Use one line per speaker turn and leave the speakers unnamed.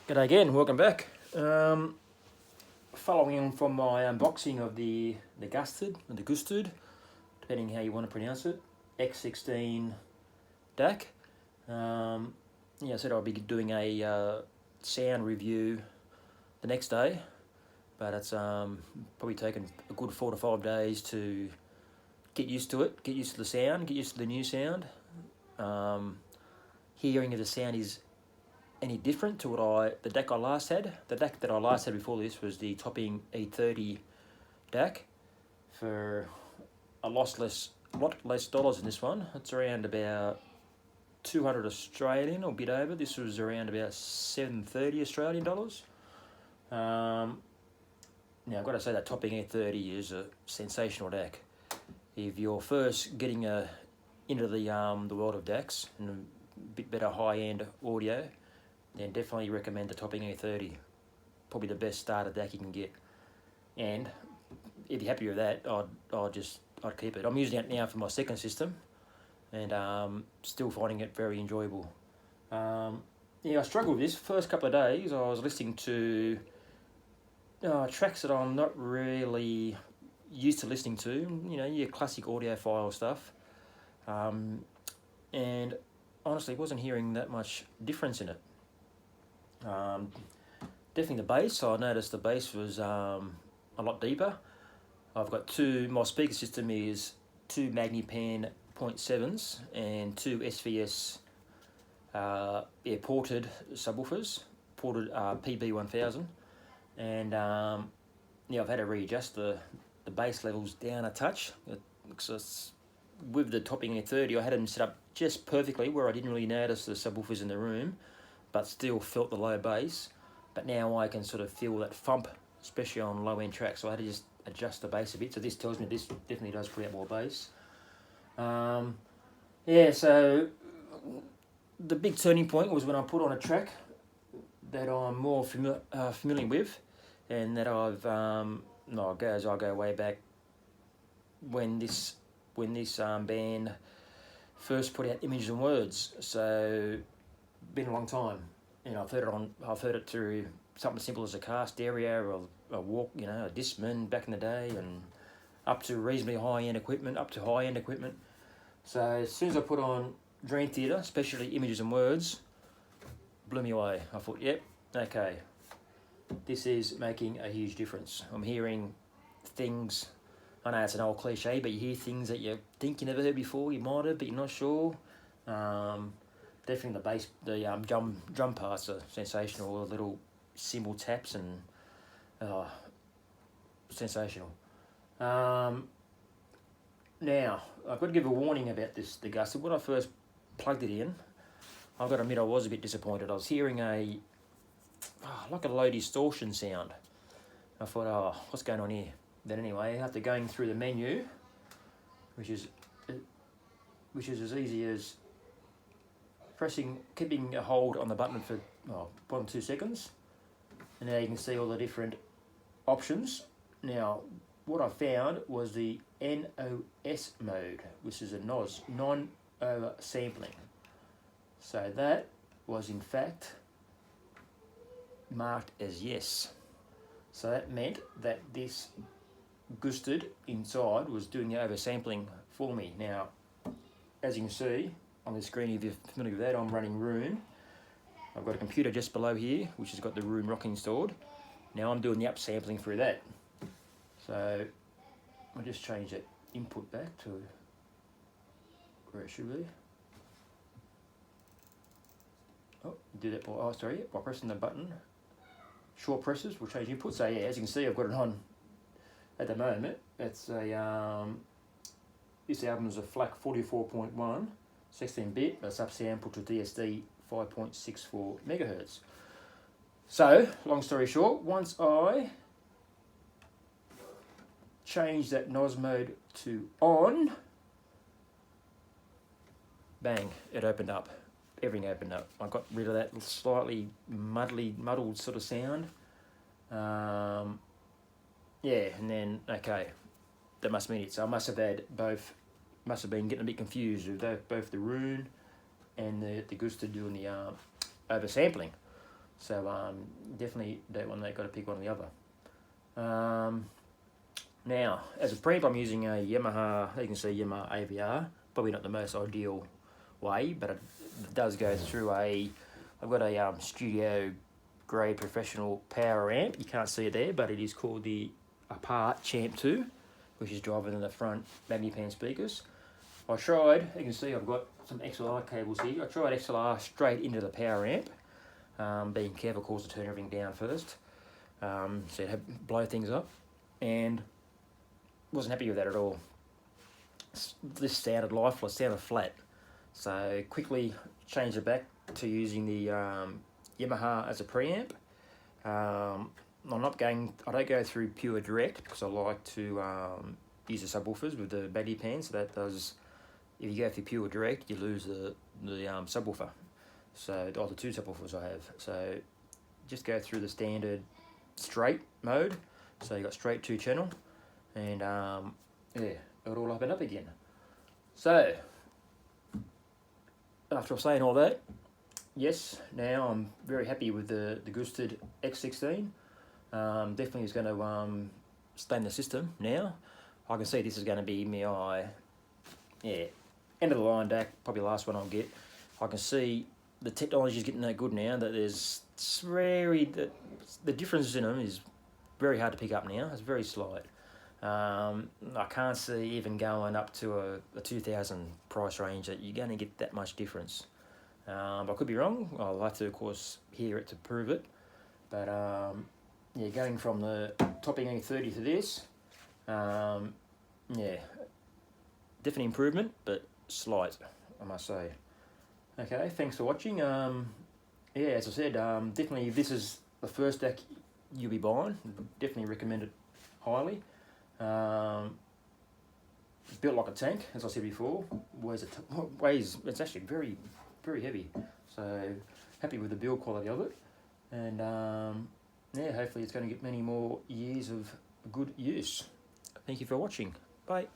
G'day again, welcome back. Following on from my unboxing of the Gustard, depending how you want to pronounce it, X16 DAC. I said I'll be doing a sound review the next day, but it's probably taken a good 4 to 5 days to get used to it, get used to the sound, get used to the new sound. Hearing if the sound is any different to the DAC I last had. The DAC that I last had before this was the Topping E30 DAC for a lot less dollars than this one. It's around about 200 Australian or a bit over. This was around about 730 Australian dollars. Now I've got to say that Topping E30 is a sensational DAC. If you're first getting into the world of DACs and a bit better high-end audio, then definitely recommend the Topping E30. Probably the best starter DAC you can get. And if you're happy with that, I'd keep it. I'm using it now for my second system, and still finding it very enjoyable. I struggled with this. First couple of days, I was listening to tracks that I'm not really used to listening to. Your classic audiophile stuff. And honestly, wasn't hearing that much difference in it. Definitely the bass. I noticed the bass was a lot deeper. I've got my speaker system is 2 MagniPan 0.7s and 2 SVS ported subwoofers, ported PB1000, and I've had to readjust the bass levels down a touch. With the Topping E30, I had them set up just perfectly where I didn't really notice the subwoofers in the room, but still felt the low bass. But now I can sort of feel that thump, especially on low-end tracks. So I had to just adjust the bass a bit. So this tells me this definitely does put out more bass. So the big turning point was when I put on a track that I'm more familiar with, and that I've I go way back when this band first put out Images and Words. So been a long time. I've heard it through something simple as a car stereo or a walk, a Discman back in the day, and up to reasonably high-end equipment, So as soon as I put on Dream Theater, especially Images and Words, blew me away. I thought, yep, okay, this is making a huge difference. I'm hearing things, I know it's an old cliche, but you hear things that you think you never heard before, you might have, but you're not sure. Definitely the bass, the drum parts are sensational. The little cymbal taps and sensational. Now I've got to give a warning about the Gustard. When I first plugged it in, I've got to admit I was a bit disappointed. I was hearing like a low distortion sound. I thought, what's going on here? Then anyway, after going through the menu, which is as easy as keeping a hold on the button for bottom 2 seconds, and now you can see all the different options. Now, what I found was the NOS mode, which is a NOS, non-oversampling. So that was in fact marked as yes. So that meant that this Gustard inside was doing the oversampling for me. Now, as you can see on the screen, if you're familiar with that, I'm running Roon. I've got a computer just below here, which has got the Roon Rock installed. Now I'm doing the upsampling through that. So I'll just change that input back to where it should be. Do that by pressing the button. Short presses will change input. So yeah, as you can see, I've got it on at the moment. It's a this album is a FLAC 44.1. 16-bit, but it's upsampled to DSD 5.64 megahertz. So, long story short, once I change that NOS mode to on, bang, it opened up. Everything opened up. I got rid of that slightly muddled sort of sound. And then, okay, that must mean it. So I must have been getting a bit confused with both the Roon and the Gustard doing the oversampling. So definitely that one, they've got to pick one or the other. Now, as a preamp, I'm using a Yamaha, you can see Yamaha AVR, probably not the most ideal way, but it does go through I've got a studio grade professional power amp. You can't see it there, but it is called the Apart Champ 2, which is driving in the front Magnipan speakers. I tried, you can see I've got some XLR cables here. I tried XLR straight into the power amp, being careful, of course, to turn everything down first, so it'd blow things up, and wasn't happy with that at all. This sounded lifeless, sounded flat. So quickly changed it back to using the Yamaha as a preamp. I don't go through pure direct because I like to use the subwoofers with the Magnipan, so that does, if you go through pure direct, you lose the subwoofer. So, or the two subwoofers I have. So just go through the standard straight mode. So you got straight 2-channel, and yeah, it'll all up and up again. So after saying all that, yes, now I'm very happy with the Gustard X16. Definitely is going to stay in the system now. I can see this is going to be my end of the line DAC, probably the last one I'll get. I can see the technology is getting that good now that the difference in them is very hard to pick up now. It's very slight. I can't see even going up to a 2,000 price range that you're going to get that much difference. I could be wrong. I'll have to, of course, hear it to prove it. But yeah, going from the topping A30 to this, yeah, definitely improvement, but slight, I must say. Okay, thanks for watching. Yeah, as I said, definitely if this is the first deck you'll be buying, definitely recommend it highly. Built like a tank, as I said before. It's actually very, very heavy. So happy with the build quality of it, and yeah, hopefully it's going to get many more years of good use. Thank you for watching. Bye.